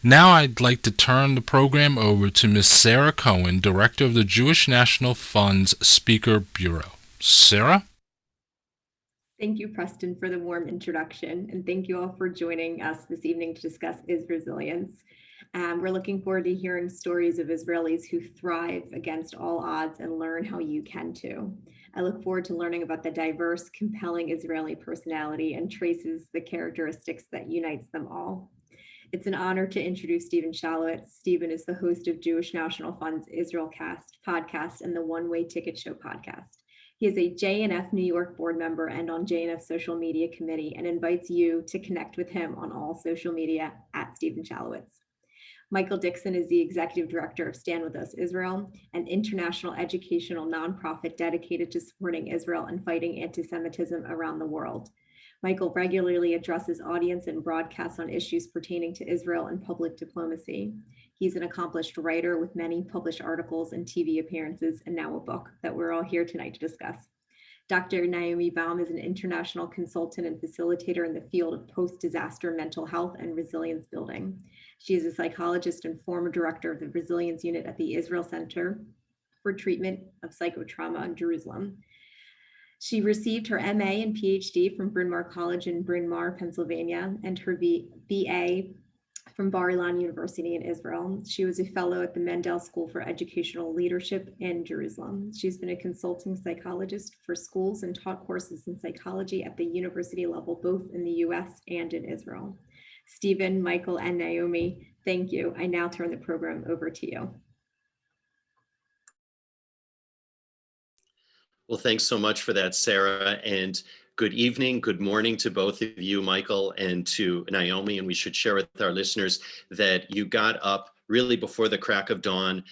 Now I'd like to turn the program over to Ms. Sarah Cohen, Director of the Jewish National Fund's Speaker Bureau. Sarah? Thank you, Preston, for the warm introduction, and thank you all for joining us this evening to discuss Isresilience. We're looking forward to hearing stories of Israelis who thrive against all odds and learn how you can too. I look forward to learning about the diverse, compelling Israeli personality and traces the characteristics that unites them all. It's an honor to introduce Stephen Shalowitz. Stephen is the host of Jewish National Fund's Israel Cast podcast and the One Way Ticket Show podcast. He is a JNF New York board member and on JNF social media committee and invites you to connect with him on all social media at Stephen Shalowitz. Michael Dickson is the executive director of Stand With Us Israel, an international educational nonprofit dedicated to supporting Israel and fighting anti-Semitism around the world. Michael regularly addresses audience and broadcasts on issues pertaining to Israel and public diplomacy. He's an accomplished writer with many published articles and TV appearances, and now a book that we're all here tonight to discuss. Dr. Naomi Baum is an international consultant and facilitator in the field of post-disaster mental health and resilience building. She is a psychologist and former director of the Resilience Unit at the Israel Center for Treatment of Psychotrauma in Jerusalem. She received her MA and PhD from Bryn Mawr College in Bryn Mawr, Pennsylvania, and her BA from Bar Ilan University in Israel. She was a fellow at the Mandel School for Educational Leadership in Jerusalem. She's been a consulting psychologist for schools and taught courses in psychology at the university level, both in the US and in Israel. Stephen, Michael, and Naomi, thank you. I now turn the program over to you. Well, thanks so much for that, Sarah. And good evening, good morning to both of you, Michael, and to Naomi. And we should share with our listeners that you got up really before the crack of dawn,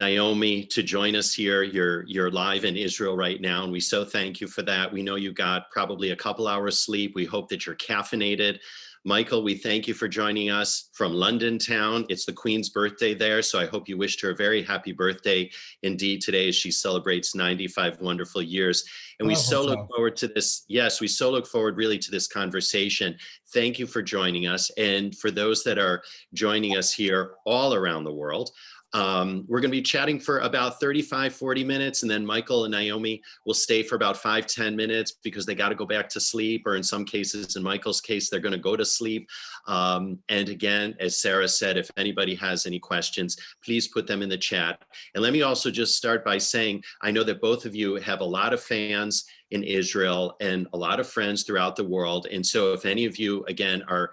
Naomi, to join us here. You're live in Israel right now, and we so thank you for that. We know you got probably a couple hours sleep. We hope that you're caffeinated. Michael, we thank you for joining us from London town. It's the Queen's birthday there, so I hope you wished her a very happy birthday indeed today as she celebrates 95 wonderful years. And we so look forward to this. Yes, we so look forward really to this conversation. Thank you for joining us. And for those that are joining us here all around the world, we're going to be chatting for about 35, 40 minutes, and then Michael and Naomi will stay for about 5, 10 minutes because they got to go back to sleep, or in some cases, in Michael's case, they're going to go to sleep. And again, as Sarah said, if anybody has any questions, please put them in the chat. And let me also just start by saying, I know that both of you have a lot of fans in Israel and a lot of friends throughout the world. And so if any of you, again, are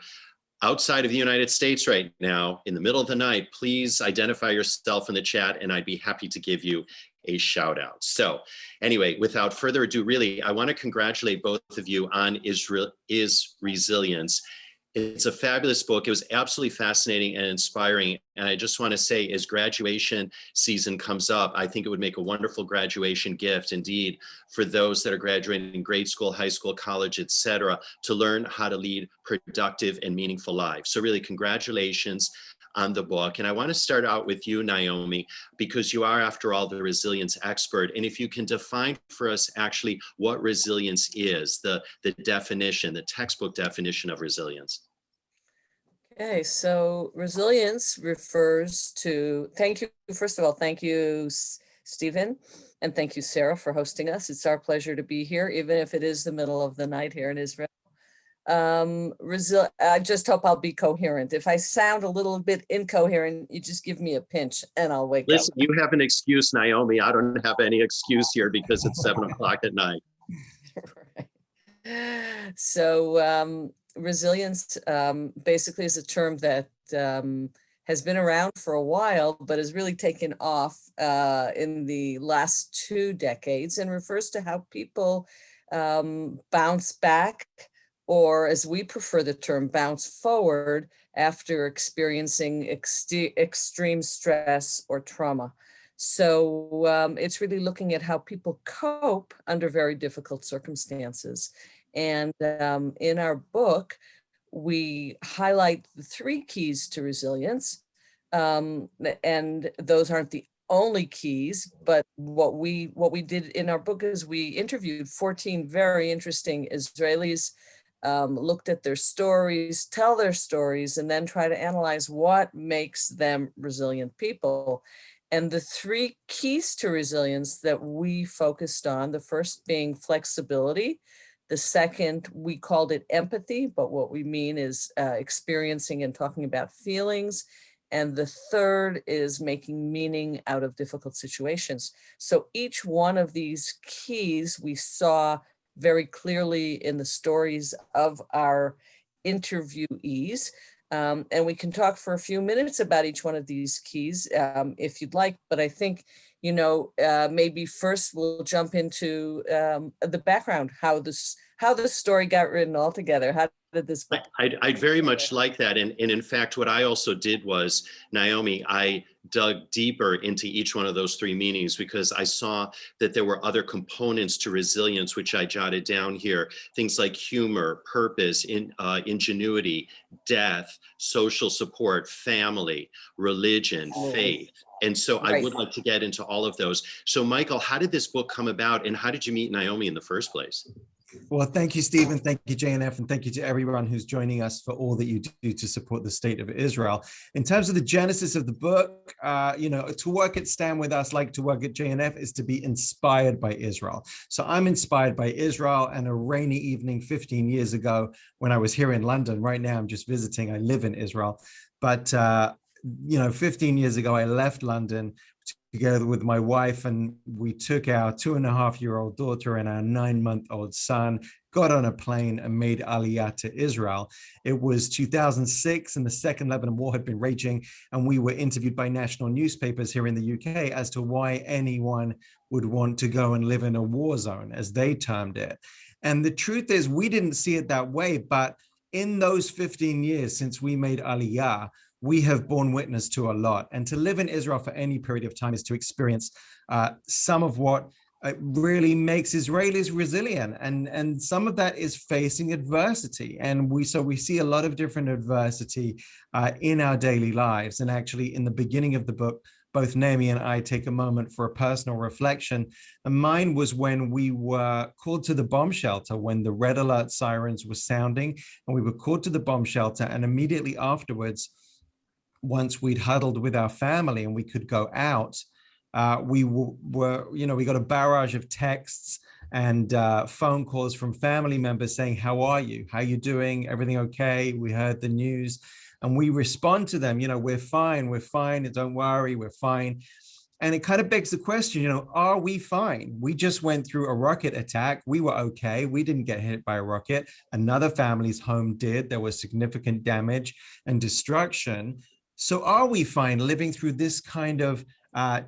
outside of the United States right now, in the middle of the night, please identify yourself in the chat and I'd be happy to give you a shout out. So anyway, without further ado, really, I want to congratulate both of you on Isresilience. It's a fabulous book. It was absolutely fascinating and inspiring. And I just want to say, as graduation season comes up, I think it would make a wonderful graduation gift indeed for those that are graduating in grade school, high school, college, etc., to learn how to lead productive and meaningful lives. So really, congratulations on the book. And I want to start out with you, Naomi, because you are, after all, the resilience expert. And if you can define for us actually what resilience is, the definition, the textbook definition of resilience. Okay, so resilience refers to, thank you, first of all, thank you, Stephen, and thank you, Sarah, for hosting us. It's our pleasure to be here, even if it is the middle of the night here in Israel. I just hope I'll be coherent. If I sound a little bit incoherent, you just give me a pinch and I'll wake up. Listen, you have an excuse, Naomi. I don't have any excuse here because it's 7 o'clock at night. Right. So resilience basically is a term that has been around for a while, but has really taken off in the last 2 decades and refers to how people bounce back, or as we prefer the term, bounce forward after experiencing extreme stress or trauma. So it's really looking at how people cope under very difficult circumstances. And in our book, we highlight the 3 keys to resilience. And those aren't the only keys, but what we did in our book is we interviewed 14 very interesting Israelis looked at their stories, tell their stories, and then try to analyze what makes them resilient people. And the three keys to resilience that we focused on, the first being flexibility. The second, we called it empathy, but what we mean is experiencing and talking about feelings. And the third is making meaning out of difficult situations. So each one of these keys we saw very clearly in the stories of our interviewees. And we can talk for a few minutes about each one of these keys if you'd like, but I think, maybe first we'll jump into the background, how this story got written altogether. How did this book? I'd very much like that. And in fact, what I also did was, Naomi, I dug deeper into each one of those three meanings because I saw that there were other components to resilience, which I jotted down here. Things like humor, purpose, ingenuity, death, social support, family, religion, faith. And so I would like to get into all of those. So Michael, how did this book come about and how did you meet Naomi in the first place? Well, thank you, Stephen. Thank you, JNF, and thank you to everyone who's joining us for all that you do to support the state of Israel. In terms of the genesis of the book, to work at Stand With Us, like to work at JNF, is to be inspired by Israel. So I'm inspired by Israel, and a rainy evening 15 years ago when I was here in London. Right now, I'm just visiting. I live in Israel. But 15 years ago, I left London together with my wife, and we took our 2.5-year-old daughter and our 9-month-old son, got on a plane and made Aliyah to Israel. It was 2006 and the Second Lebanon War had been raging, and we were interviewed by national newspapers here in the UK as to why anyone would want to go and live in a war zone, as they termed it. And the truth is, we didn't see it that way, but in those 15 years since we made Aliyah, we have borne witness to a lot. And to live in Israel for any period of time is to experience some of what really makes Israelis resilient. And some of that is facing adversity. And we see a lot of different adversity in our daily lives. And actually, in the beginning of the book, both Naomi and I take a moment for a personal reflection. And mine was when we were called to the bomb shelter, when the red alert sirens were sounding, and we were called to the bomb shelter. And immediately afterwards, once we'd huddled with our family and we could go out, we got a barrage of texts and phone calls from family members saying, how are you? How are you doing? Everything okay? We heard the news. And we respond to them, we're fine, don't worry, we're fine. And it kind of begs the question, are we fine? We just went through a rocket attack. We were okay. We didn't get hit by a rocket. Another family's home did. There was significant damage and destruction. So are we fine living through this kind of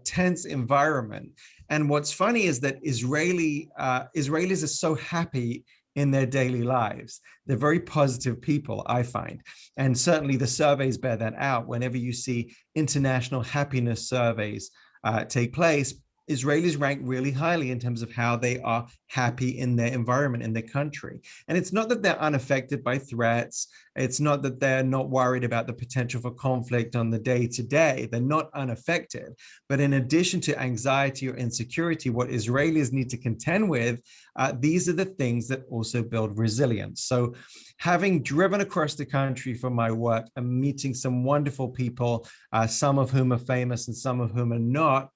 tense environment? And what's funny is that Israelis are so happy in their daily lives. They're very positive people, I find. And certainly the surveys bear that out. Whenever you see international happiness surveys take place, Israelis rank really highly in terms of how they are happy in their environment, in their country. And it's not that they're unaffected by threats. It's not that they're not worried about the potential for conflict on the day-to-day. They're not unaffected. But in addition to anxiety or insecurity, what Israelis need to contend with, these are the things that also build resilience. So having driven across the country for my work and meeting some wonderful people, some of whom are famous and some of whom are not,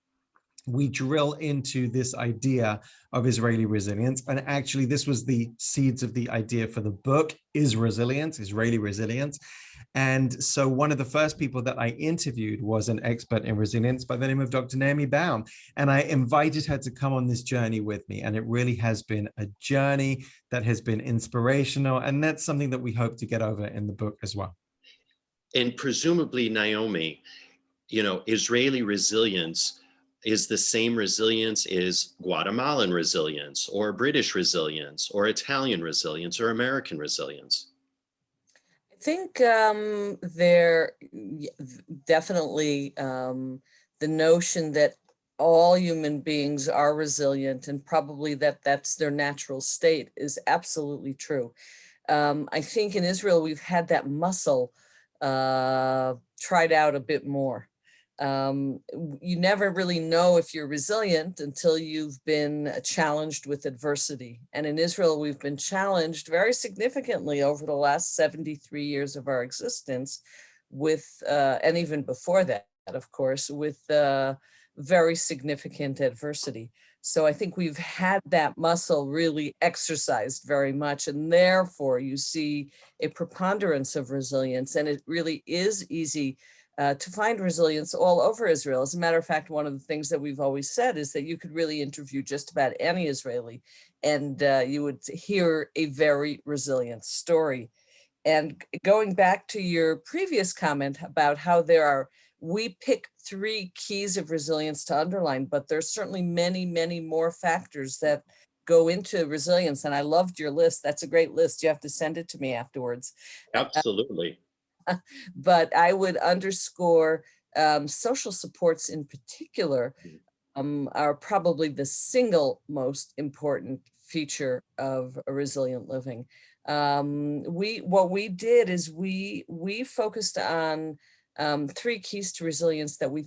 we drill into this idea of Israeli resilience. And actually, this was the seeds of the idea for the book, Isresilience, Israeli Resilience. And so one of the first people that I interviewed was an expert in resilience by the name of Dr. Naomi Baum. And I invited her to come on this journey with me. And it really has been a journey that has been inspirational. And that's something that we hope to get over in the book as well. And presumably, Naomi, Israeli resilience is the same resilience as Guatemalan resilience or British resilience or Italian resilience or American resilience? I think there definitely the notion that all human beings are resilient and probably that's their natural state is absolutely true. I think in Israel, we've had that muscle tried out a bit more. You never really know if you're resilient until you've been challenged with adversity. And in Israel, we've been challenged very significantly over the last 73 years of our existence with, and even before that, of course, with very significant adversity. So I think we've had that muscle really exercised very much, and therefore you see a preponderance of resilience, and it really is easy to find resilience all over Israel. As a matter of fact, one of the things that we've always said is that you could really interview just about any Israeli and you would hear a very resilient story. And going back to your previous comment about how we pick 3 keys of resilience to underline, but there's certainly many, many more factors that go into resilience. And I loved your list. That's a great list. You have to send it to me afterwards. Absolutely. But I would underscore social supports in particular are probably the single most important feature of a resilient living. What we did is we focused on 3 keys to resilience that we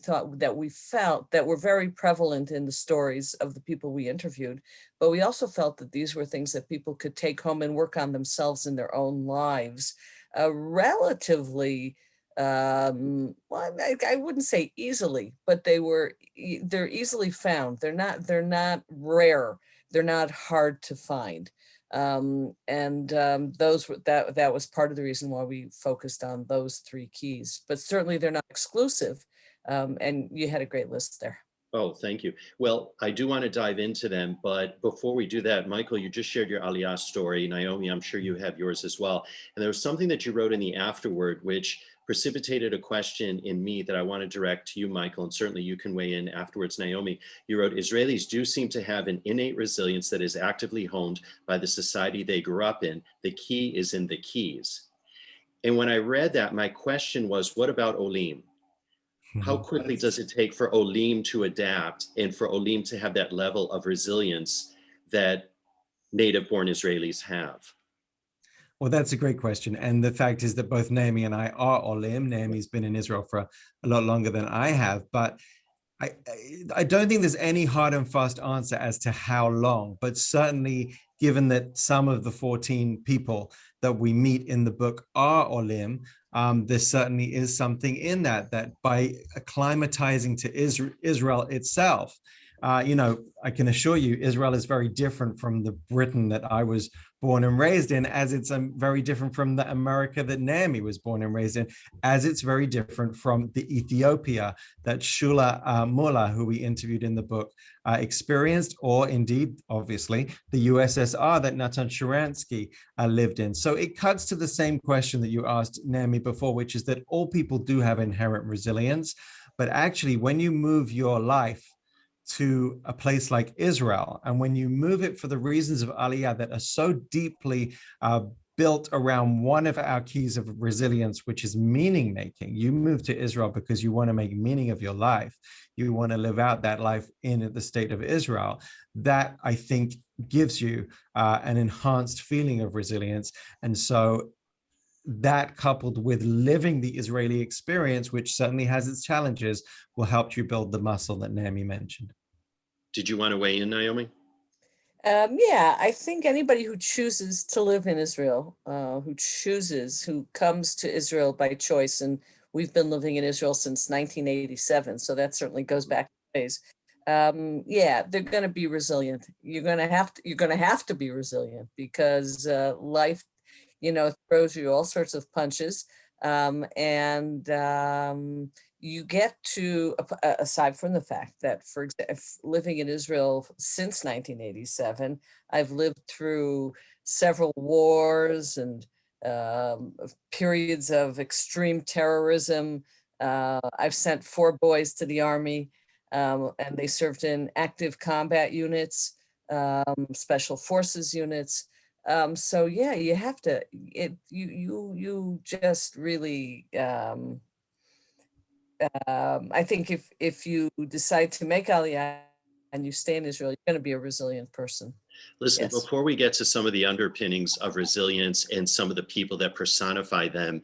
felt that were very prevalent in the stories of the people we interviewed, but we also felt that these were things that people could take home and work on themselves in their own lives relatively, well, I wouldn't say easily, but they're easily found. They're not rare. They're not hard to find. That was part of the reason why we focused on those 3 keys, but certainly they're not exclusive. And you had a great list there. Oh, thank you. Well, I do want to dive into them, but before we do that, Michael, you just shared your Aliyah story. Naomi, I'm sure you have yours as well. And there was something that you wrote in the afterword, which precipitated a question in me that I want to direct to you, Michael, and certainly you can weigh in afterwards, Naomi. You wrote, Israelis do seem to have an innate resilience that is actively honed by the society they grew up in. The key is in the keys. And when I read that, my question was, what about Olim? How quickly does it take for Olim to adapt and for Olim to have that level of resilience that native-born Israelis have? Well, that's a great question. And the fact is that both Naomi and I are Olim. Naomi's been in Israel for a lot longer than I have, but I don't think there's any hard and fast answer as to how long, but certainly given that some of the 14 people that we meet in the book are Olim, there certainly is something in that by acclimatizing to Israel itself, I can assure you, Israel is very different from the Britain that I was born and raised in, as it's very different from the America that Naomi was born and raised in, as it's very different from the Ethiopia that Shula Mullah, who we interviewed in the book, experienced, or indeed, obviously, the USSR that Natan Sharansky lived in. So it cuts to the same question that you asked Naomi before, which is that all people do have inherent resilience, but actually, when you move your life to a place like Israel, and when you move it for the reasons of Aliyah that are so deeply built around one of our keys of resilience, which is meaning making, you move to Israel because you want to make meaning of your life. You want to live out that life in the state of Israel. That, I think, gives you an enhanced feeling of resilience. And so that, coupled with living the Israeli experience, which certainly has its challenges, will help you build the muscle that Naomi mentioned. Did you want to weigh in, Naomi? Yeah, I think anybody who chooses to live in Israel, who comes to Israel by choice, and we've been living in Israel since 1987, so that certainly goes back to days. Yeah, they're going to be resilient. You're going to have to be resilient because life, throws you all sorts of punches. You get to, aside from the fact that, for example, living in Israel since 1987, I've lived through several wars and periods of extreme terrorism. I've sent 4 boys to the army, and they served in active combat units, special forces units. So yeah, you have to, you just really, I think if you decide to make Aliyah and you stay in Israel, you're going to be a resilient person. Listen, Yes. before we get to some of the underpinnings of resilience and some of the people that personify them,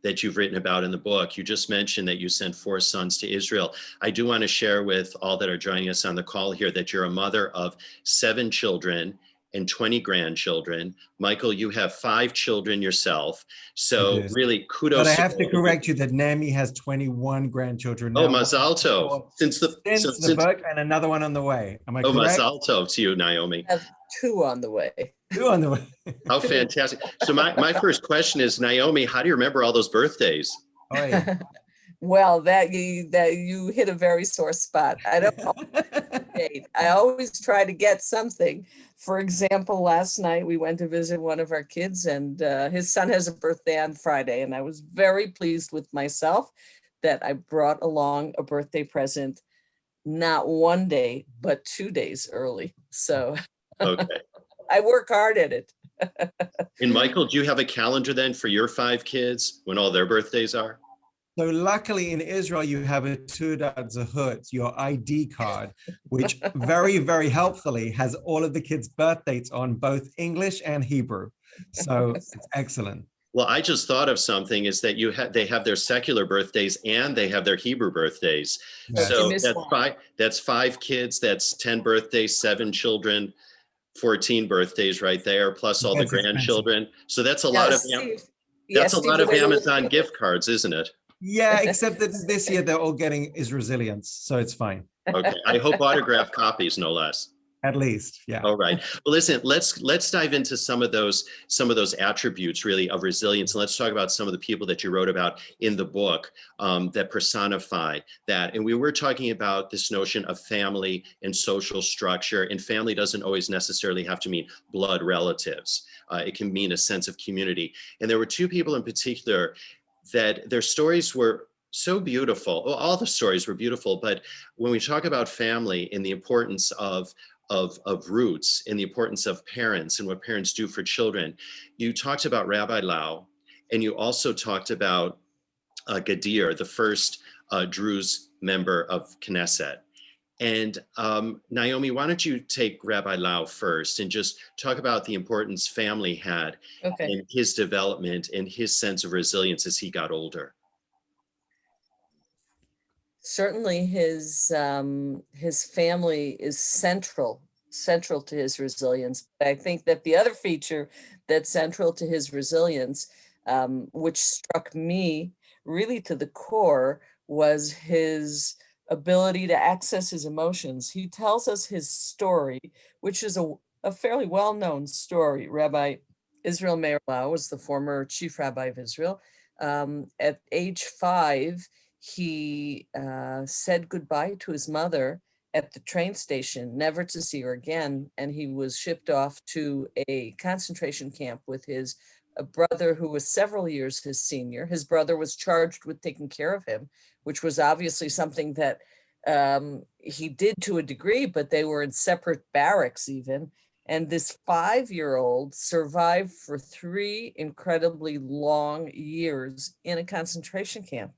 that you've written about in the book. You just mentioned that you sent 4 sons to Israel. I do want to share with all that are joining us on the call here that you're a mother of 7 children and 20 grandchildren. Michael, you have 5 children yourself. So really kudos. But I have to correct you that Naomi has 21 grandchildren now. Oh, Mazal Tov. Since the book, and another one on the way. Am I correct? Mazal Tov to you, Naomi. I have 2 on the way. 2 on the way. How fantastic. So my first question is, Naomi, how do you remember all those birthdays? Oh, yeah. Well, that you hit a very sore spot. I don't know. I always try to get something. For example, last night we went to visit one of our kids, and his son has a birthday on Friday, and I was very pleased with myself that I brought along a birthday present, not 1 day, but 2 days early. So Okay. I work hard at it. And Michael, do you have a calendar then for your 5 kids when all their birthdays are? So luckily in Israel, you have a Teudat Zahut, your ID card, which very, very helpfully has all of the kids' birth dates on both English and Hebrew. So it's excellent. Well, I just thought of something is that they have their secular birthdays and they have their Hebrew birthdays. Yes. So that's 5 kids, that's 10 birthdays, 7 children, 14 birthdays right there, plus all the grandchildren. So that's a lot of Amazon gift cards, isn't it? Yeah, except that this year they're all getting Isresilience, so it's fine. Okay, I hope autographed copies, no less. At least, yeah. All right. Well, listen, let's dive into some of those attributes really of resilience, and let's talk about some of the people that you wrote about in the book that personify that. And we were talking about this notion of family and social structure, and family doesn't always necessarily have to mean blood relatives. It can mean a sense of community. And there were 2 people in particular that their stories were so beautiful. Well, all the stories were beautiful, but when we talk about family and the importance of roots and the importance of parents and what parents do for children, you talked about Rabbi Lau, and you also talked about Gadir, the first Druze member of Knesset. And Naomi, why don't you take Rabbi Lau first and just talk about the importance family had in his development and his sense of resilience as he got older. Certainly his family is central to his resilience. But I think that the other feature that's central to his resilience, which struck me really to the core, was his ability to access his emotions. He tells us his story, which is a fairly well-known story. Rabbi Israel Meir Lau was the former chief rabbi of Israel. At age 5, he said goodbye to his mother at the train station, never to see her again. And he was shipped off to a concentration camp with his brother, who was several years his senior. His brother was charged with taking care of him, which was obviously something that he did to a degree, but they were in separate barracks even. And this 5-year-old survived for 3 incredibly long years in a concentration camp.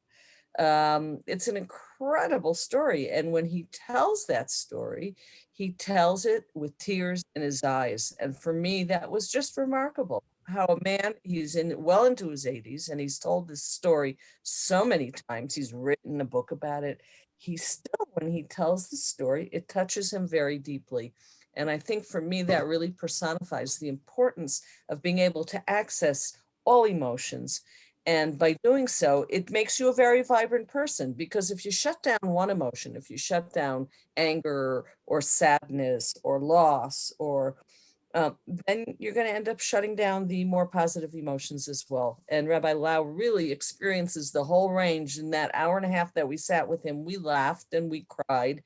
It's an incredible story. And when he tells that story, he tells it with tears in his eyes. And for me, that was just remarkable. How a man, he's well into his 80s, and he's told this story so many times. He's written a book about it. He still, when he tells the story, it touches him very deeply. And I think for me, that really personifies the importance of being able to access all emotions. And by doing so, it makes you a very vibrant person, because if you shut down one emotion, if you shut down anger or sadness or loss, or then you're going to end up shutting down the more positive emotions as well. And Rabbi Lau really experiences the whole range. In that hour and a half that we sat with him, we laughed and we cried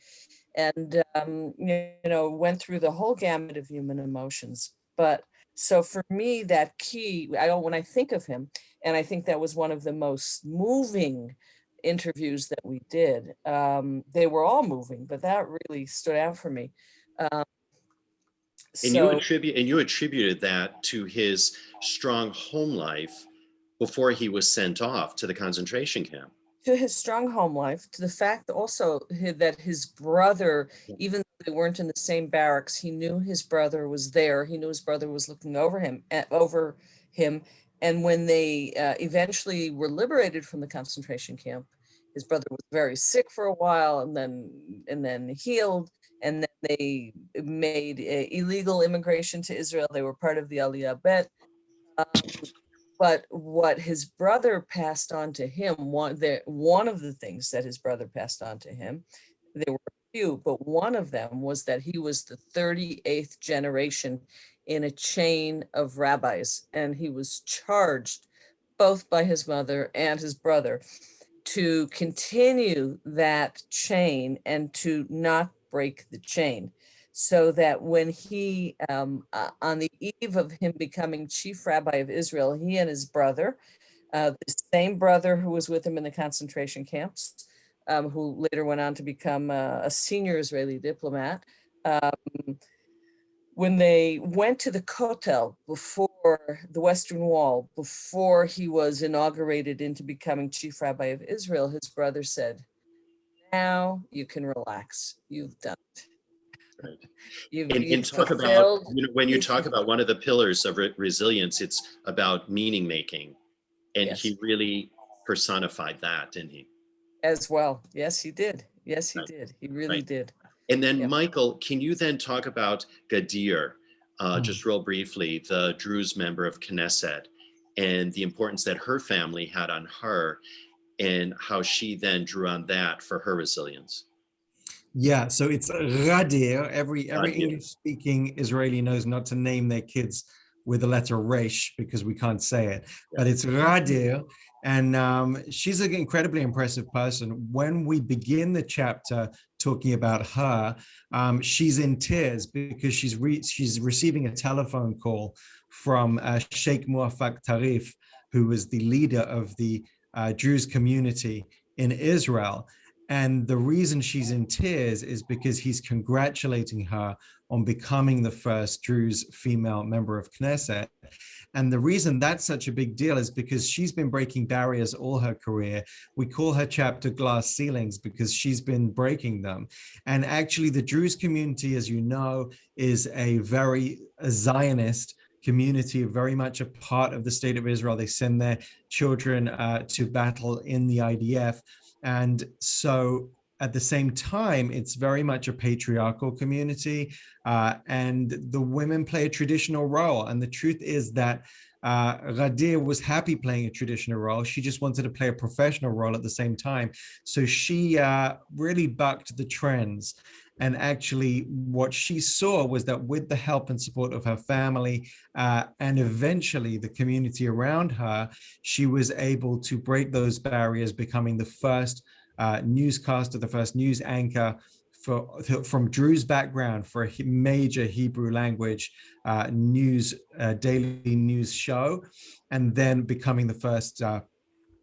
and, went through the whole gamut of human emotions. But so for me, that key, when I think of him, and I think that was one of the most moving interviews that we did. They were all moving, but that really stood out for me. And you attributed that to his strong home life before he was sent off to the concentration camp. To his strong home life, to the fact also that his brother, even though they weren't in the same barracks, he knew his brother was there. He knew his brother was looking over him, And when they eventually were liberated from the concentration camp, his brother was very sick for a while and then healed. And then they made illegal immigration to Israel. They were part of the Aliyah Bet. But what his brother passed on to him, one of the things that his brother passed on to him, there were a few, but one of them was that he was the 38th generation in a chain of rabbis, and he was charged both by his mother and his brother to continue that chain and to not break the chain, so that when he, on the eve of him becoming chief rabbi of Israel, he and his brother, the same brother who was with him in the concentration camps, who later went on to become a senior Israeli diplomat, when they went to the Kotel before the Western Wall, before he was inaugurated into becoming chief rabbi of Israel, his brother said, "Now you can relax. You've done it. Right. You've And talk about, fulfilled." when you talk about one of the pillars of resilience, it's about meaning making. And Yes, he really personified that, didn't he? as well. Yes, he did. Yes, he Right. did. He really Right. did. And then, Yep. Michael, can you then talk about Gadir, just real briefly, the Druze member of Knesset, and the importance that her family had on her, and how she then drew on that for her resilience? Yeah, so it's Ghadir. Every Gadir. English-speaking Israeli knows not to name their kids with the letter Resh because we can't say it. But it's Ghadir, and she's an incredibly impressive person. When we begin the chapter talking about her, she's in tears because she's receiving a telephone call from Sheikh Muaffaq Tarif, who was the leader of the Druze community in Israel. And the reason she's in tears is because he's congratulating her on becoming the first Druze female member of Knesset. And the reason that's such a big deal is because she's been breaking barriers all her career. We call her chapter Glass Ceilings because she's been breaking them. And actually, the Druze community, as you know, is a very Zionist community, very much a part of the state of Israel. They send their children to battle in the IDF. And so at the same time, it's very much a patriarchal community, and the women play a traditional role. And the truth is that Ghadir was happy playing a traditional role. She just wanted to play a professional role at the same time. So she really bucked the trends. And actually, what she saw was that with the help and support of her family, and eventually the community around her, she was able to break those barriers, becoming the first newscaster, the first news anchor from Druze background for a major Hebrew language daily news show, and then becoming the first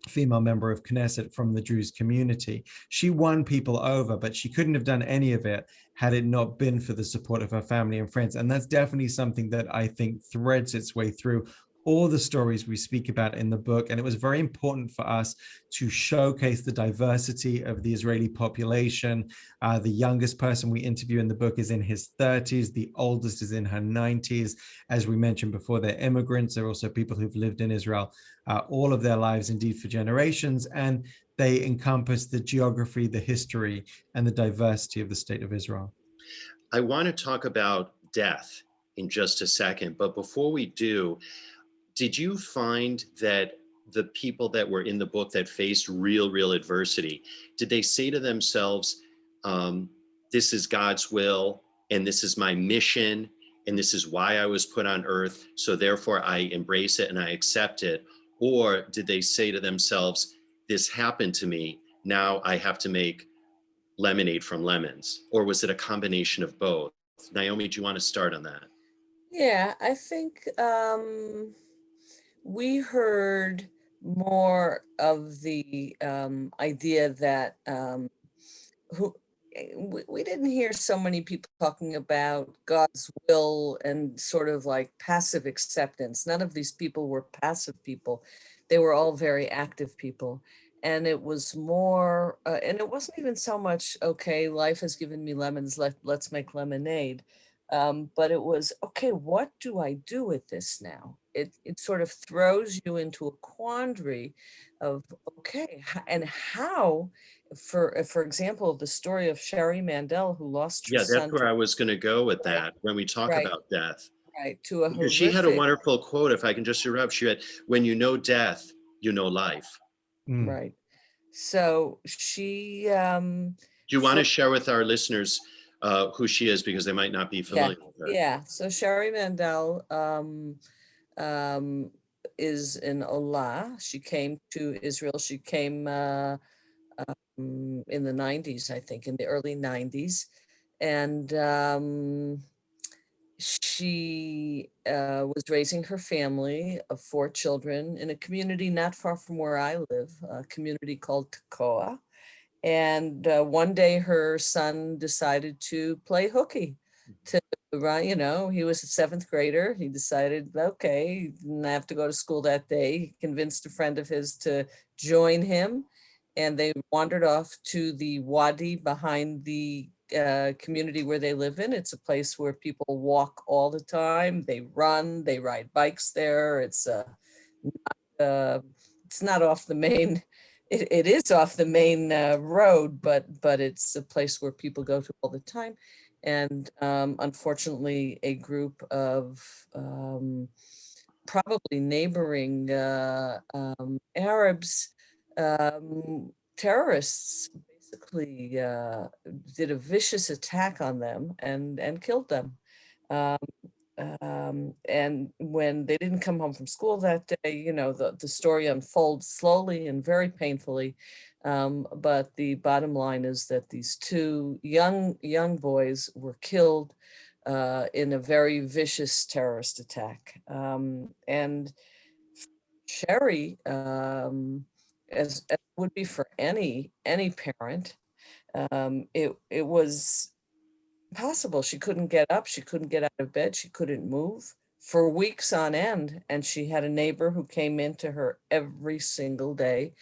female member of Knesset from the Druze community. She won people over, but she couldn't have done any of it had it not been for the support of her family and friends. And that's definitely something that I think threads its way through all the stories we speak about in the book. And it was very important for us to showcase the diversity of the Israeli population. The youngest person we interview in the book is in his 30s. The oldest is in her 90s. As we mentioned before, they're immigrants. They're also people who've lived in Israel all of their lives, indeed for generations. And they encompass the geography, the history, and the diversity of the state of Israel. I want to talk about death in just a second, but before we do, did you find that the people that were in the book that faced real adversity, did they say to themselves, this is God's will, and this is my mission, and this is why I was put on earth, so therefore I embrace it and I accept it? Or did they say to themselves, this happened to me, now I have to make lemonade from lemons? Or was it a combination of both? Naomi, do you want to start on that? Yeah, I think we heard more of the idea that we didn't hear so many people talking about God's will and sort of like passive acceptance. None of these people were passive people. They were all very active people. And it was more, and it wasn't even so much, okay, life has given me lemons, let's make lemonade. But it was, okay, what do I do with this now? it sort of throws you into a quandary of, okay, and how, for example, the story of Sherry Mandel, who lost her Yeah, that's son where I was going to go with right, that when we talk right, about death. right, to a Because she had a horrific, wonderful quote, if I can just interrupt. She had, when you know death, you know life. Mm. right. So she, Do you want for to share with our listeners who she is, because they might not be yeah, familiar with her? yeah. So Sherry Mandel um, is an Olah. She came to Israel. She came in the 90s, I think, in the early 90s. And she was raising her family of 4 children in a community not far from where I live, a community called Tekoa. And one day her son decided to play hooky. To run, he was a 7th grader. He decided, okay, he didn't have to go to school that day. He convinced a friend of his to join him, and they wandered off to the wadi behind the community where they live in. It's a place where people walk all the time. They run, they ride bikes there. It's not off the main. It is off the main road, but it's a place where people go to all the time. And unfortunately, a group of probably neighboring Arabs, terrorists, basically did a vicious attack on them and killed them. Um, and when they didn't come home from school that day, the story unfolds slowly and very painfully. But the bottom line is that these 2 young boys were killed in a very vicious terrorist attack. And Sherry, as would be for any parent, it was impossible. She couldn't get up. She couldn't get out of bed. She couldn't move for weeks on end. And she had a neighbor who came into her every single day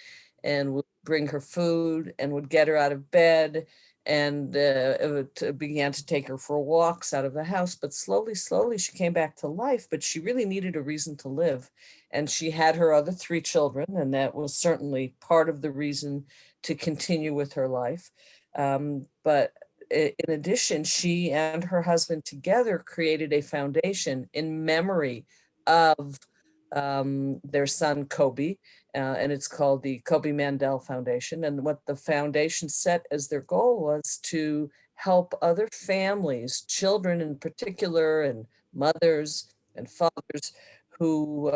and would bring her food and would get her out of bed and began to take her for walks out of the house. But slowly, slowly, she came back to life. But she really needed a reason to live. And she had her other 3 children, and that was certainly part of the reason to continue with her life. But in addition, she and her husband together created a foundation in memory of their son, Kobe, and it's called the Kobe Mandel Foundation. And what the foundation set as their goal was to help other families, children in particular, and mothers and fathers who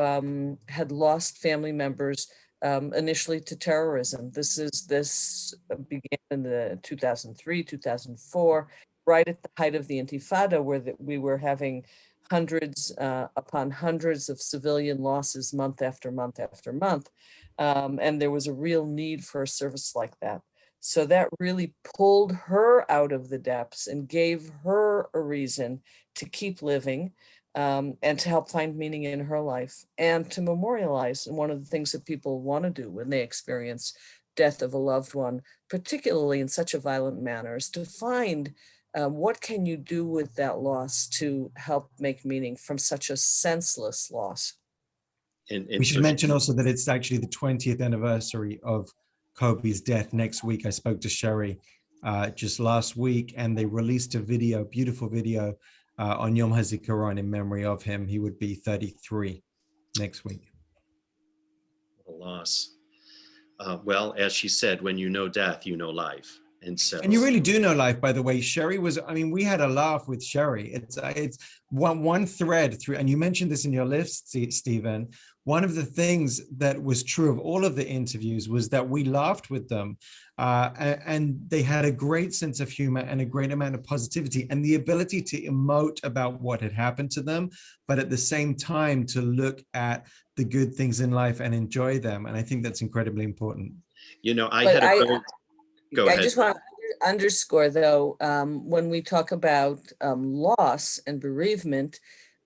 had lost family members initially to terrorism. This began in the 2003, 2004, right at the height of the Intifada, where we were having hundreds upon hundreds of civilian losses month after month after month. And there was a real need for a service like that. So that really pulled her out of the depths and gave her a reason to keep living, and to help find meaning in her life and to memorialize. And one of the things that people want to do when they experience death of a loved one, particularly in such a violent manner, is to find what can you do with that loss to help make meaning from such a senseless loss. And We so should mention also that it's actually the 20th anniversary of Kobe's death next week. I spoke to Sherry just last week, and they released a video, beautiful video, on Yom HaZikaron in memory of him. He would be 33 next week. a loss. Well, as she said, when you know death, you know life. And you really do know life, by the way. Sherry was, I mean, we had a laugh with Sherry. It's one thread through, and you mentioned this in your list, Stephen. One of the things that was true of all of the interviews was that we laughed with them, and they had a great sense of humor and a great amount of positivity and the ability to emote about what had happened to them, but at the same time to look at the good things in life and enjoy them. And I think that's incredibly important. I had a very, go ahead. I just want to underscore, though, when we talk about loss and bereavement,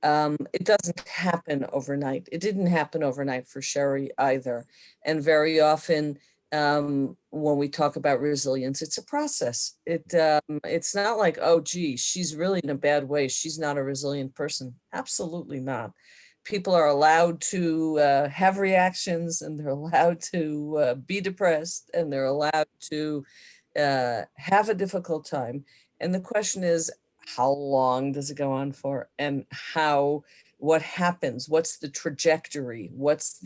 it doesn't happen overnight. It didn't happen overnight for Sherry either. And very often, when we talk about resilience, it's a process. It's not like, oh, gee, she's really in a bad way. She's not a resilient person. Absolutely not. people are allowed to have reactions, and they're allowed to be depressed, and they're allowed to have a difficult time. And the question is, how long does it go on for? And what happens? What's the trajectory? What's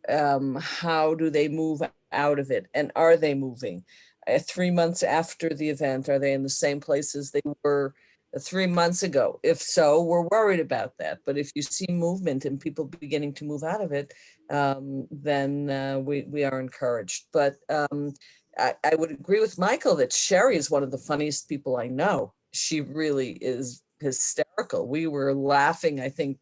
how do they move out of it? And are they moving? 3 months after the event, are they in the same place as they were 3 months ago? If so, we're worried about that. But if you see movement and people beginning to move out of it, then we are encouraged. But I would agree with Michael that Sherry is one of the funniest people I know. She really is hysterical. We were laughing, I think,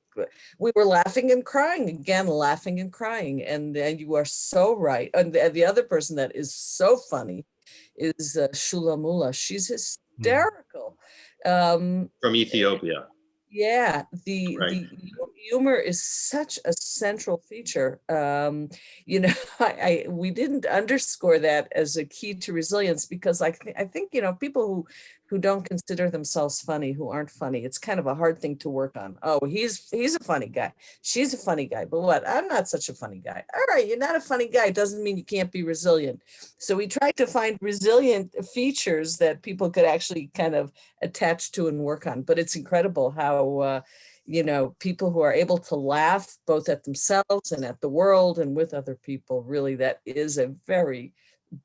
we were laughing and crying, again, laughing and crying. And you are so right. And the other person that is so funny is Shula Mula. She's hysterical. From Ethiopia. Yeah, Right. the humor is such a central feature. You know, we didn't underscore that as a key to resilience, because I think, you know, people who don't consider themselves funny, who aren't funny, it's kind of a hard thing to work on. Oh, he's a funny guy. She's a funny guy. But what? I'm not such a funny guy. All right, you're not a funny guy. It doesn't mean you can't be resilient. So we tried to find resilient features that people could actually kind of attach to and work on. But it's incredible how you know, people who are able to laugh both at themselves and at the world and with other people, really, that is a very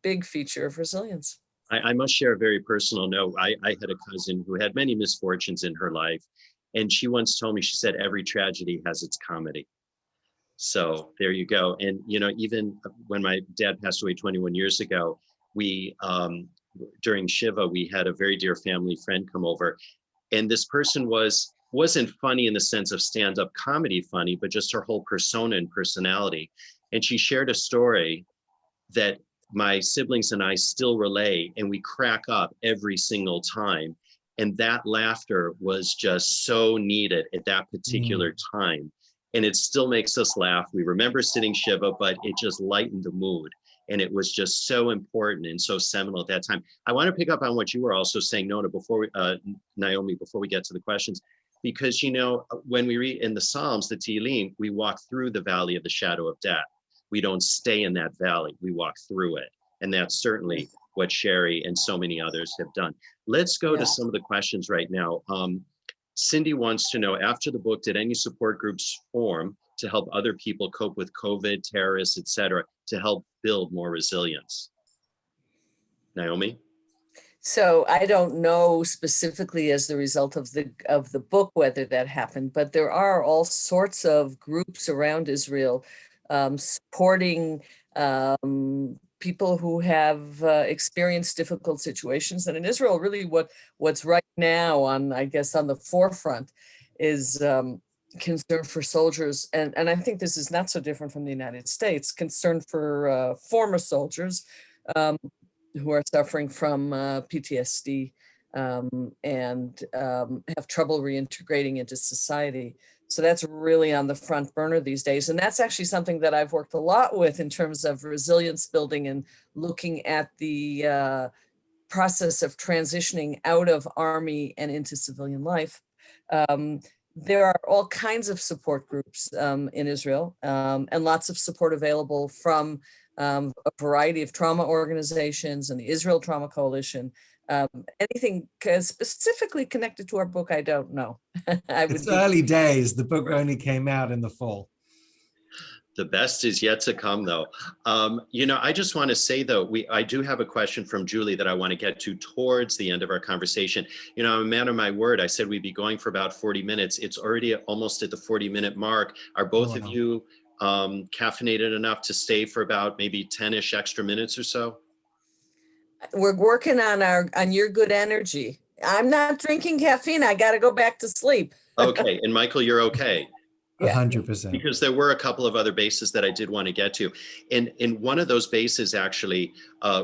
big feature of resilience. I must share a very personal note. I had a cousin who had many misfortunes in her life, and she once told me, she said, every tragedy has its comedy. So there you go. And, you know, even when my dad passed away 21 years ago, we, during Shiva, we had a very dear family friend come over, and this person wasn't funny in the sense of stand-up comedy funny, but just her whole persona and personality. And she shared a story that my siblings and I still relay, and we crack up every single time. And that laughter was just so needed at that particular time. And it still makes us laugh. We remember sitting Shiva, but it just lightened the mood. And it was just so important and so seminal at that time. I want to pick up on what you were also saying, Nona, Naomi, before we get to the questions, because, you know, when we read in the Psalms, the Tehillim, we walk through the valley of the shadow of death. We don't stay in that valley, we walk through it. And that's certainly what Sherry and so many others have done. Let's go to some of the questions right now. Cindy wants to know, after the book, did any support groups form to help other people cope with COVID, terrorists, et cetera, to help build more resilience? Naomi? So I don't know specifically as the result of the book whether that happened, but there are all sorts of groups around Israel supporting people who have experienced difficult situations. And in Israel, really what's right now on, I guess, on the forefront is concern for soldiers. And I think this is not so different from the United States, concern for former soldiers who are suffering from PTSD and have trouble reintegrating into society. So that's really on the front burner these days. And that's actually something that I've worked a lot with in terms of resilience building and looking at the process of transitioning out of Army and into civilian life. There are all kinds of support groups in Israel and lots of support available from a variety of trauma organizations and the Israel Trauma Coalition. Anything specifically connected to our book, I don't know. It's early days. The book only came out in the fall. The best is yet to come, though. You know, I just want to say, though, I do have a question from Julie that I want to get to towards the end of our conversation. You know, I'm a man of my word. I said we'd be going for about 40 minutes. It's already almost at the 40-minute mark. Are both of you caffeinated enough to stay for about maybe 10-ish extra minutes or so? We're working on your good energy. I'm not drinking caffeine. I got to go back to sleep. Okay, and Michael, you're okay? 100%. Because there were a couple of other bases that I did want to get to. And one of those bases actually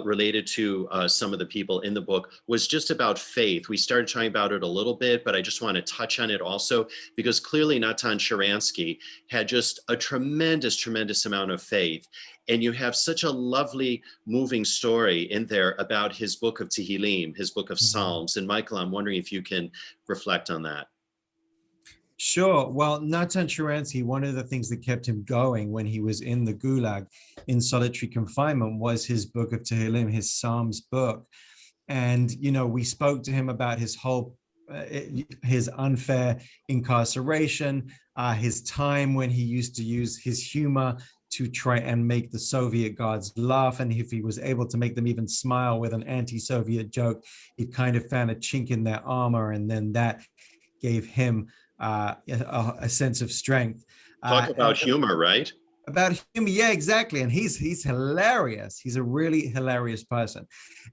related to some of the people in the book was just about faith. We started talking about it a little bit, but I just want to touch on it also, because clearly Natan Sharansky had just a tremendous, tremendous amount of faith. And you have such a lovely, moving story in there about his book of Tehillim, his book of Psalms. And Michael, I'm wondering if you can reflect on that. Sure. Well, Natan Sharansky, one of the things that kept him going when he was in the Gulag in solitary confinement was his book of Tehillim, his Psalms book. And, we spoke to him about his unfair incarceration, his time when he used to use his humor to try and make the Soviet guards laugh. And if he was able to make them even smile with an anti-Soviet joke, he kind of found a chink in their armor. And then that gave him a sense of strength. Talk about humor, right? About him, yeah, exactly. And he's hilarious. He's a really hilarious person.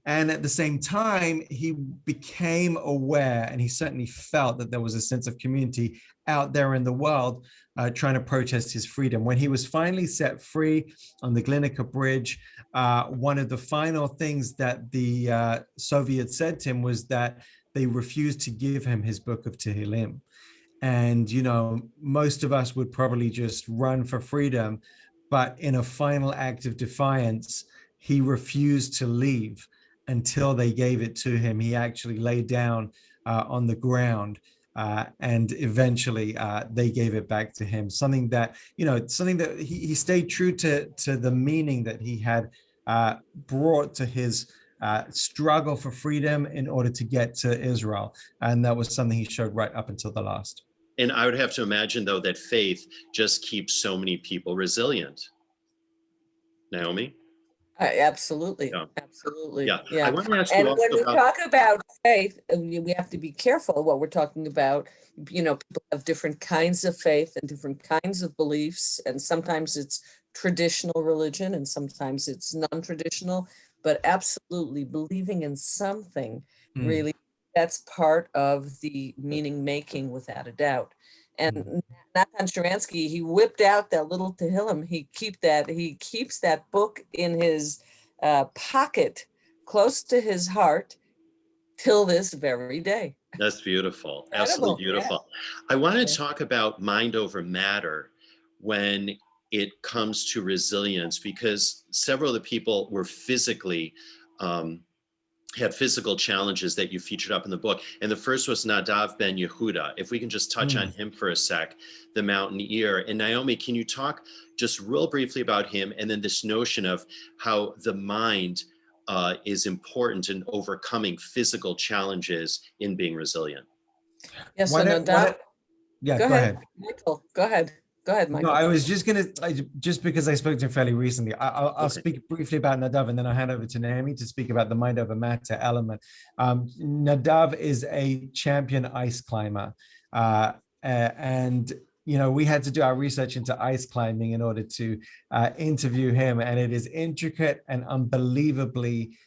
And at the same time, he became aware, and he certainly felt that there was a sense of community out there in the world trying to protest his freedom. When he was finally set free on the Glinica Bridge, one of the final things that the Soviets said to him was that they refused to give him his book of Tehillim. And, most of us would probably just run for freedom. But in a final act of defiance, he refused to leave until they gave it to him. He actually lay down on the ground. And eventually they gave it back to him. Something that he stayed true to the meaning that he had brought to his struggle for freedom in order to get to Israel. And that was something he showed right up until the last. And I would have to imagine, though, that faith just keeps so many people resilient. Naomi? Absolutely. Yeah. Absolutely. Yeah. Yeah. I want to ask And you when we also about, talk about faith, we have to be careful what we're talking about. People have different kinds of faith and different kinds of beliefs, and sometimes it's traditional religion and sometimes it's non-traditional, but absolutely believing in something, really, that's part of the meaning making without a doubt. And Natan Sharansky, he whipped out that little Tehillim. He keeps that book in his pocket close to his heart till this very day. that's beautiful. Incredible, Absolutely beautiful. I want to talk about mind over matter when it comes to resilience, because several of the people were physically had physical challenges that you featured up in the book. And the first was Nadav ben Yehuda. If we can just touch on him for a sec, the mountaineer. And Naomi, can you talk just real briefly about him, and then this notion of how the mind is important in overcoming physical challenges in being resilient? Yes, so Nadav, Yeah, go ahead, Michael. Go ahead, Michael. No, I was just just because I spoke to him fairly recently, I'll speak briefly about Nadav, and then I'll hand over to Naomi to speak about the mind over matter element. Nadav is a champion ice climber, and we had to do our research into ice climbing in order to interview him, and it is intricate and unbelievably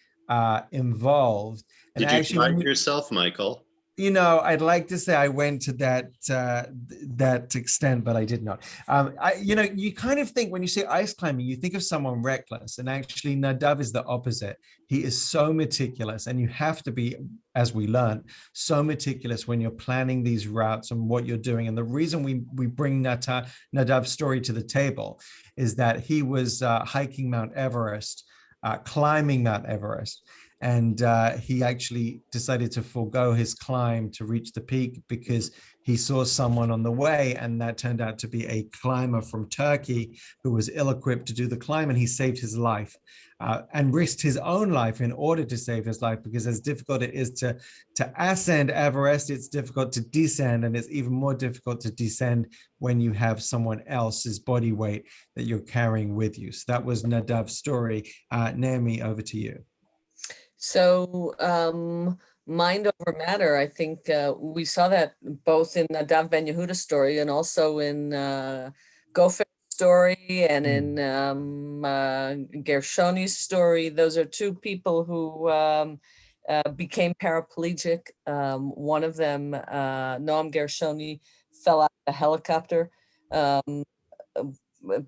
involved. And Did you actually, find yourself, Michael? I'd like to say I went to that extent, but I did not. You kind of think when you say ice climbing, you think of someone reckless, and actually Nadav is the opposite. He is so meticulous, and you have to be, as we learned, so meticulous when you're planning these routes and what you're doing. And the reason we bring Nadav's story to the table is that he was hiking Mount Everest, climbing Mount Everest. And he actually decided to forego his climb to reach the peak because he saw someone on the way, and that turned out to be a climber from Turkey who was ill-equipped to do the climb, and he saved his life and risked his own life in order to save his life, because as difficult it is to ascend Everest, it's difficult to descend, and it's even more difficult to descend when you have someone else's body weight that you're carrying with you. So that was Nadav's story. Naomi, over to you. So mind over matter, I think we saw that both in Nadav ben Yehuda's story and also in Gopher's story and in Gershoni's story. Those are two people who became paraplegic. One of them, Noam Gershoni, fell out of a helicopter.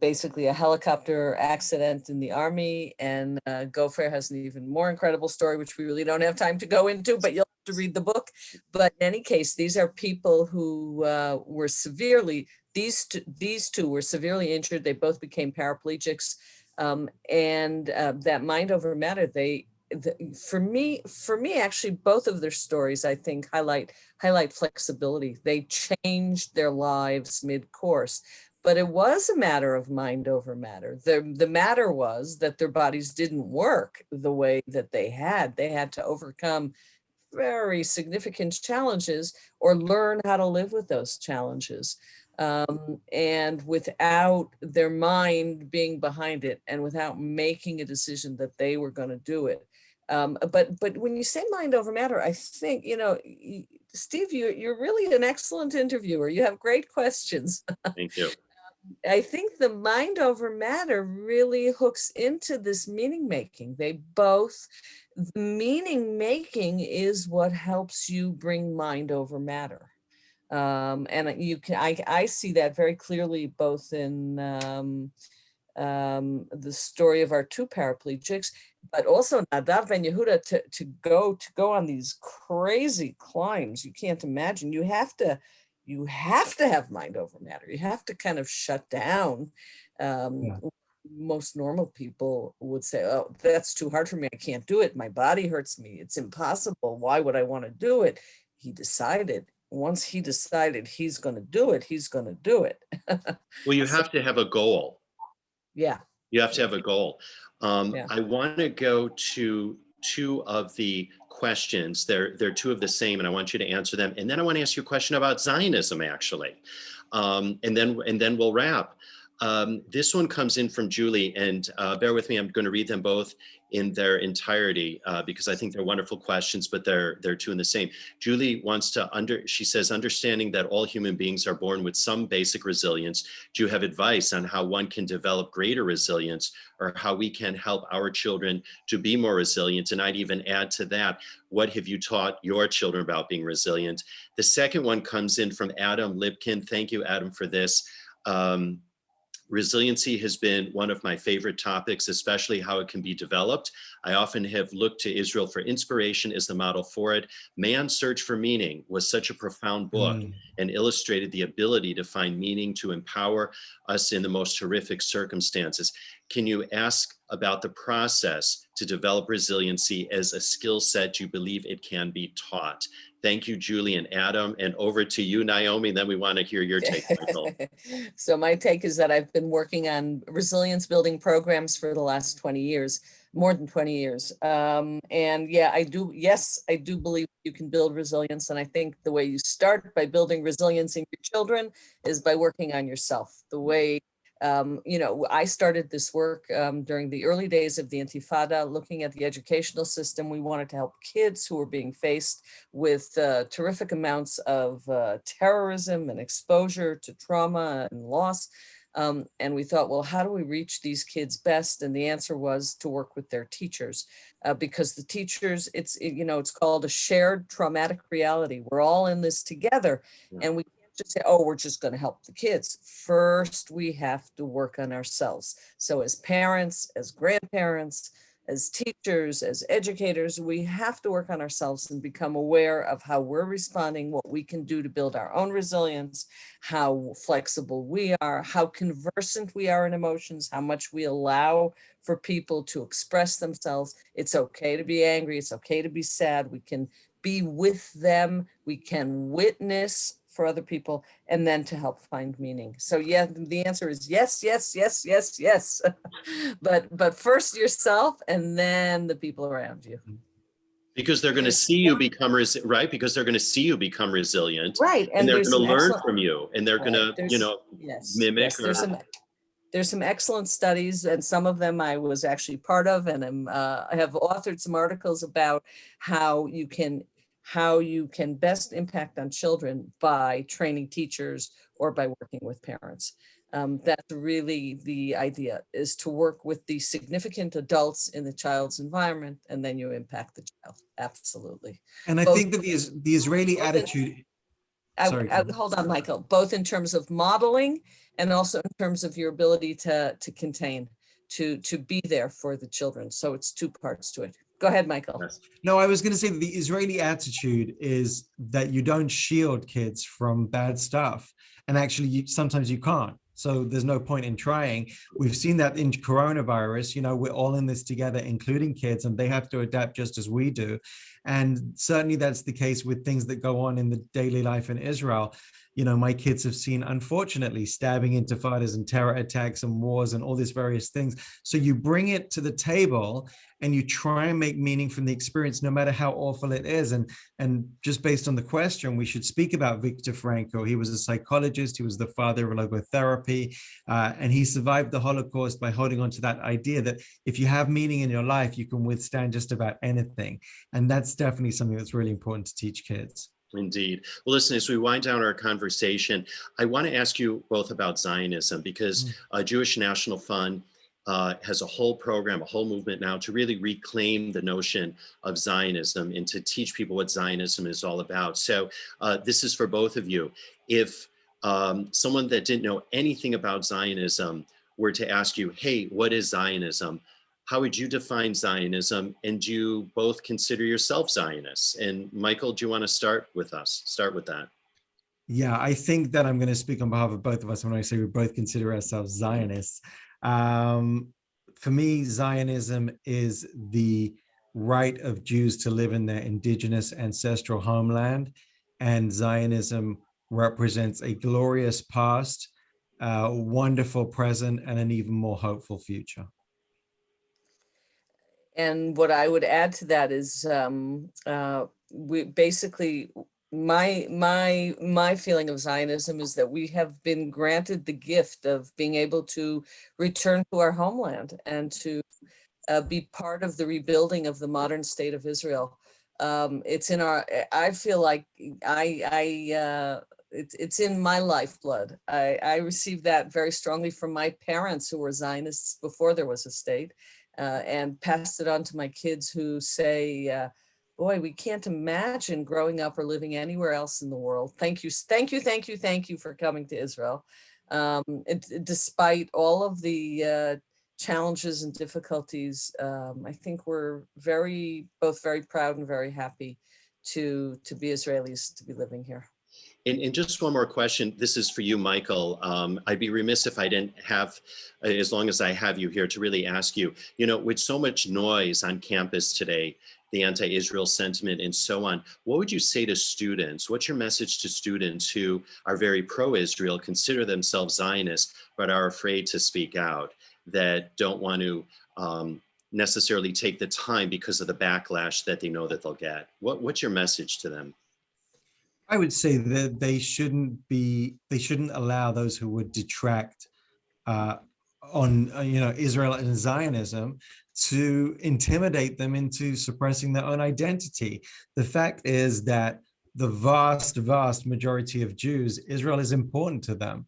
Basically a helicopter accident in the army, and Gopher has an even more incredible story, which we really don't have time to go into, but you'll have to read the book. But in any case, these are people who were severely, these two were severely injured. They both became paraplegics, and that mind over matter, they for me, actually, both of their stories, I think, highlight flexibility. They changed their lives mid-course, but it was a matter of mind over matter. The matter was that their bodies didn't work the way that they had. They had to overcome very significant challenges or learn how to live with those challenges. And without their mind being behind it and without making a decision that they were going to do it. But when you say mind over matter, I think, Steve, you're really an excellent interviewer. You have great questions. Thank you. I think the mind over matter really hooks into this meaning making. The meaning making is what helps you bring mind over matter. And I see that very clearly both in the story of our two paraplegics, but also Nadav and Yehuda to go on these crazy climbs. You can't imagine. You have to have mind over matter. You have to kind of shut down. Most normal people would say, oh, that's too hard for me. I can't do it. My body hurts me. It's impossible. Why would I want to do it? Once he decided he's going to do it, he's going to do it. Well, you have to have a goal. Yeah. You have to have a goal. Yeah. I want to go to two of the questions. They're two of the same, and I want you to answer them. And then I want to ask you a question about Zionism, actually. And then we'll wrap. This one comes in from Julie, and bear with me, I'm going to read them both in their entirety because I think they're wonderful questions, but they're two in the same. Julie wants she says, understanding that all human beings are born with some basic resilience, do you have advice on how one can develop greater resilience or how we can help our children to be more resilient? And I'd even add to that, what have you taught your children about being resilient? The second one comes in from Adam Lipkin. Thank you, Adam, for this. Resiliency has been one of my favorite topics, especially how it can be developed. I often have looked to Israel for inspiration as the model for it. Man's Search for Meaning was such a profound book and illustrated the ability to find meaning, to empower us in the most horrific circumstances. Can you ask about the process to develop resiliency as a skill set you believe it can be taught? Thank you, Julie and Adam. And over to you, Naomi, and then we want to hear your take, Michael. So my take is that I've been working on resilience building programs for the last 20 years, more than 20 years. And yeah, I do believe you can build resilience. And I think the way you start by building resilience in your children is by working on yourself. The way I started this work during the early days of the Intifada, looking at the educational system. We wanted to help kids who were being faced with terrific amounts of terrorism and exposure to trauma and loss. And we thought, well, how do we reach these kids best? And the answer was to work with their teachers, because the teachers, it's called a shared traumatic reality. We're all in this together, and we just say, oh, we're just going to help the kids. First, we have to work on ourselves. So as parents, as grandparents, as teachers, as educators, we have to work on ourselves and become aware of how we're responding, what we can do to build our own resilience, how flexible we are, how conversant we are in emotions, how much we allow for people to express themselves. It's okay to be angry. It's okay to be sad. We can be with them. We can witness for other people, and then to help find meaning. So yeah, the answer is yes, yes, yes, yes, yes. but first yourself, and then the people around you. Because they're going to see you become right. Because they're going to see you become resilient, right? And they're going to learn from you, and they're going to, mimic. Yes, there's some excellent studies, and some of them I was actually part of, and I have authored some articles about how you can best impact on children by training teachers or by working with parents. That's really the idea, is to work with the significant adults in the child's environment, and then you impact the child. Absolutely. And I think that the Israeli attitude. Hold on, Michael. Both in terms of modeling and also in terms of your ability to contain, to be there for the children. So it's two parts to it. Go ahead, Michael. No, I was going to say that the Israeli attitude is that you don't shield kids from bad stuff. And actually, sometimes you can't. So there's no point in trying. We've seen that in coronavirus, we're all in this together, including kids, and they have to adapt just as we do. And certainly that's the case with things that go on in the daily life in Israel. My kids have seen, unfortunately, stabbing intifadas and terror attacks and wars and all these various things. So you bring it to the table and you try and make meaning from the experience, no matter how awful it is. And just based on the question, we should speak about Viktor Frankl. He was a psychologist. He was the father of logotherapy. And he survived the Holocaust by holding on to that idea that if you have meaning in your life, you can withstand just about anything. And that's definitely something that's really important to teach kids. Indeed. Well, listen, as we wind down our conversation, I want to ask you both about Zionism, because Jewish National Fund has a whole program, a whole movement now to really reclaim the notion of Zionism and to teach people what Zionism is all about. So this is for both of you. If someone that didn't know anything about Zionism were to ask you, hey, what is Zionism? How would you define Zionism? And do you both consider yourself Zionists? And Michael, do you want to start with that? Yeah, I think that I'm going to speak on behalf of both of us when I say we both consider ourselves Zionists. For me, Zionism is the right of Jews to live in their indigenous ancestral homeland. And Zionism represents a glorious past, a wonderful present, and an even more hopeful future. And what I would add to that is we basically, my feeling of Zionism is that we have been granted the gift of being able to return to our homeland and to be part of the rebuilding of the modern state of Israel. It's in our, I feel like it's in my lifeblood. I received that very strongly from my parents, who were Zionists before there was a state. And passed it on to my kids, who say, boy, we can't imagine growing up or living anywhere else in the world. Thank you for coming to Israel. Despite all of the challenges and difficulties, I think we're both very proud and very happy to be Israelis, to be living here. And just one more question. This is for you, Michael. I'd be remiss if I didn't have, as long as I have you here, to really ask you, with so much noise on campus today, the anti-Israel sentiment and so on, what would you say to students? What's your message to students who are very pro-Israel, consider themselves Zionists, but are afraid to speak out, that don't want to necessarily take the time because of the backlash that they know that they'll get? What's your message to them? I would say that they shouldn't allow those who would detract on Israel and Zionism to intimidate them into suppressing their own identity. The fact is that the vast majority of Jews, Israel is important to them.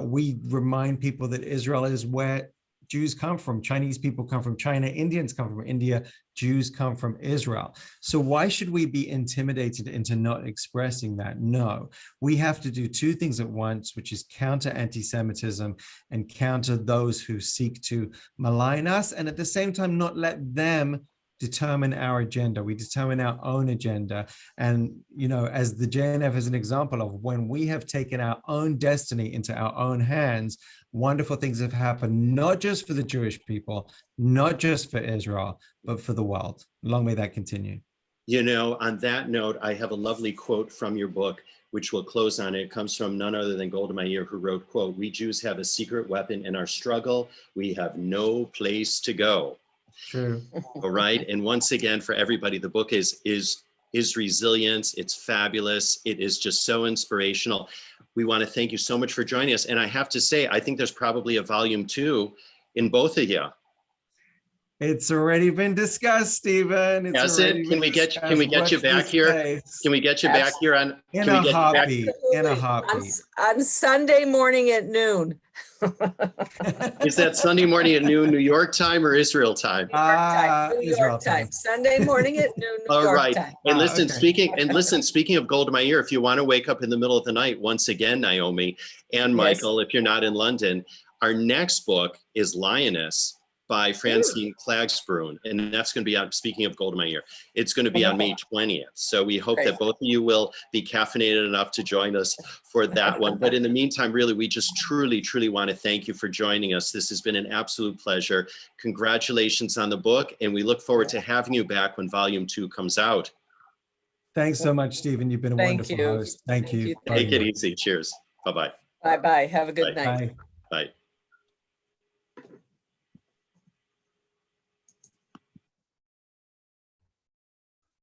We remind people that Israel is where Jews come from. Chinese people come from China. Indians come from India. Jews come from Israel. So why should we be intimidated into not expressing that? No, we have to do two things at once, which is counter anti-Semitism and counter those who seek to malign us, and at the same time not let them determine our agenda. We determine our own agenda. And, as the JNF is an example of, when we have taken our own destiny into our own hands, wonderful things have happened, not just for the Jewish people, not just for Israel, but for the world. Long may that continue. On that note, I have a lovely quote from your book, which we'll close on. It comes from none other than Golda Meir, who wrote, quote, "We Jews have a secret weapon in our struggle. We have no place to go." True. All right. And once again, for everybody, the book is Isresilience. It's fabulous. It is just so inspirational. We want to thank you so much for joining us. And I have to say, I think there's probably a volume 2 in both of you. It's already been discussed, Stephen. Has it? Can we get you back here? Can we get you back here on? In a heartbeat. On Sunday morning at noon. Is that Sunday morning at noon, New York time or Israel time? New York time. Sunday morning at noon, New All York right. time. And listen, speaking of Golda Meir, if you want to wake up in the middle of the night, once again, Naomi and Michael, if you're not in London, our next book is Lioness by Francine Klagsbrun, and that's going to be on, speaking of Gold in My Ear, it's going to be on May 20th. So we hope that both of you will be caffeinated enough to join us for that one. But in the meantime, really, we just truly, truly want to thank you for joining us. This has been an absolute pleasure. Congratulations on the book, and we look forward to having you back when volume 2 comes out. Thanks so much, Stephen. You've been a wonderful host. Thank you. Take it easy. Cheers. Bye-bye. Bye-bye. Have a good night. Bye. Bye.